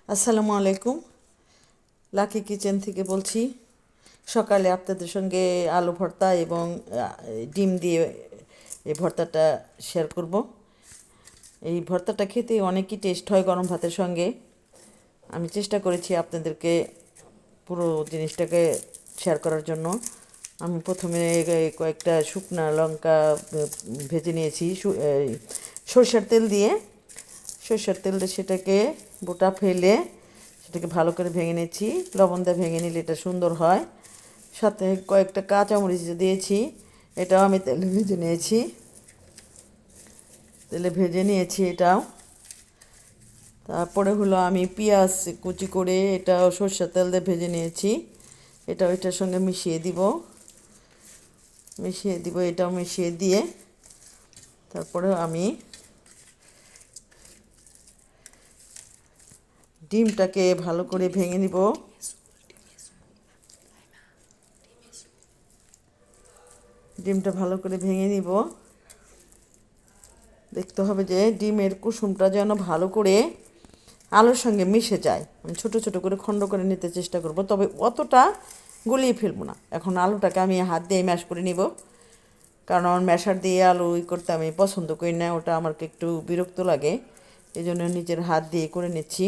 আসসালামু আলাইকুম। Lucky kitchen থেকে বলছি। সকালে আপনাদের সঙ্গে আলু ভর্তা এবং ডিম দিয়ে এই ভর্তাটা শেয়ার করব। এই ভর্তাটা খেতে অনেকই টেস্ট হয় গরম ভাতের সঙ্গে। আমি চেষ্টা করেছি আপনাদেরকে পুরো জিনিসটাকে শেয়ার করার জন্য। আমি প্রথমে কয়েকটা শুকনা লঙ্কা ভেজে নিয়েছি সরষের তেল দিয়ে। সরষের তেল দিয়ে সেটাকে গোটা ফেলে সেটাকে ভালো করে ভেঙে নিয়েছি। লবণ দিয়ে ভেঙে নিলে এটা সুন্দর হয়। সাথে কয়েকটা কাঁচামরিচ দিয়েছি, এটাও আমি তেলে ভেজে নিয়েছি এটাও। তারপরে হলো আমি পেঁয়াজ কুচি করে এটাও সরষের তেল দিয়ে ভেজে নিয়েছি, এটাও এটার সঙ্গে এটাও মিশিয়ে দিয়ে তারপরে আমি ডিমটাকে ভালো করে ভেঙে নিব। ডিমটা ভালো করে ভেঙে নিব। দেখতে হবে যে ডিমের কুসুমটা যেন ভালো করে আলুর সঙ্গে মিশে যায়। আমি ছোটো ছোটো করে খণ্ড করে নিতে চেষ্টা করব, তবে অতটা গুলিয়ে ফেলবো না। এখন আলুটাকে আমি হাত দিয়ে ম্যাশ করে নিব, কারণ ম্যাশার দিয়ে আলু করতে আমি পছন্দ করি না, ওটা আমার একটু বিরক্ত লাগে। এই জন্য নিজের হাত দিয়ে করে নিচ্ছি।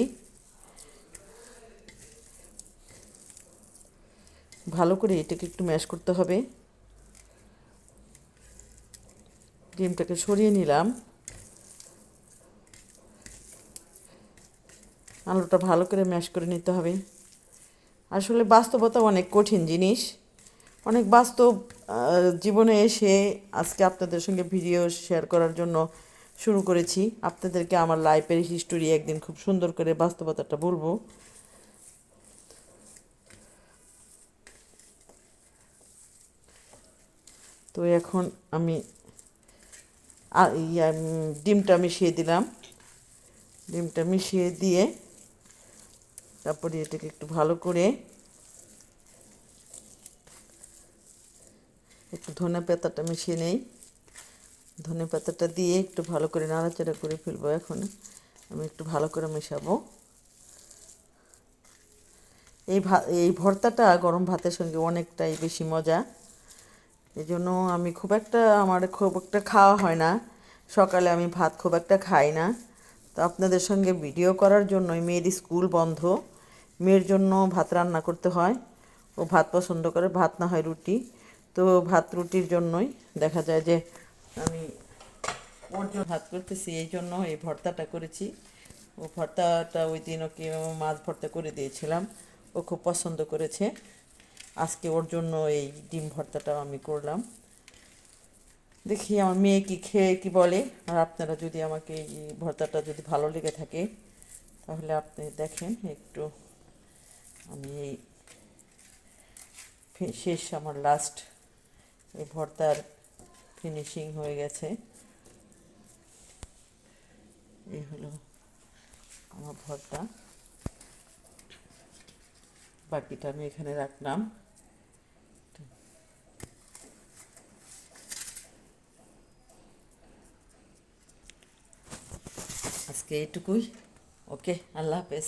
ভালো করে এটাকে একটু ম্যাশ করতে হবে। ডিমটাকে সরিয়ে নিলাম। আলুটা ভালো করে ম্যাশ করে নিতে হবে। আসলে বাস্তবতা অনেক কঠিন জিনিস, অনেক বাস্তব জীবনে এসে আজকে আপনাদের সঙ্গে ভিডিও শেয়ার করার জন্য শুরু করেছি। আপনাদেরকে আমার লাইফের হিস্টোরি একদিন খুব সুন্দর করে বাস্তবতাটা বলবো। তো এখন আমি ডিমটা মিশিয়ে দিলাম। ডিমটা মিশিয়ে দিয়ে তারপরে এটাকে একটু ভালো করে একটু ধনে পাতাটা মিশিয়ে নেই। ধনে পাতাটা দিয়ে একটু ভালো করে নাড়াচাড়া করে ফেলবো। এখন আমি একটু ভালো করে মেশাবো। এই ভর্তাটা গরম ভাতের সঙ্গে অনেকটাই বেশি মজা। এই জন্য আমার খুব একটা খাওয়া হয় না। সকালে আমি ভাত খুব একটা খাই না। তো আপনাদের সঙ্গে ভিডিও করার জন্যই, মেয়ের স্কুল বন্ধ, মেয়ের জন্য ভাত রান্না করতে হয়। ও ভাত পছন্দ করে, ভাত না হয় রুটি। তো ভাত রুটির জন্যই দেখা যায় যে আমি ওর জন্য ভাত করতেছি, এই জন্য এই ভর্তাটা করেছি। ও ভর্তাটা ওই দিন ওকে মাছ ভর্তা করে দিয়েছিলাম, ও খুব পছন্দ করেছে। আজকে ওর জন্য এই ডিম ভর্তাটাও আমি করলাম। দেখি আমার মেয়ে কি খেয়ে কি বলে। আর আপনারা যদি আমাকে এই ভর্তাটা যদি ভালো লেগে থাকে তাহলে আপনি দেখেন একটু। আমি শেষ, আমার লাস্ট এই ভর্তার ফিনিশিং হয়ে গেছে। এই হলো আমার ভর্তা, বাকিটা আমি এখানে রাখলাম। আজকে এইটুকুই। ওকে, আল্লাহ হাফেজ।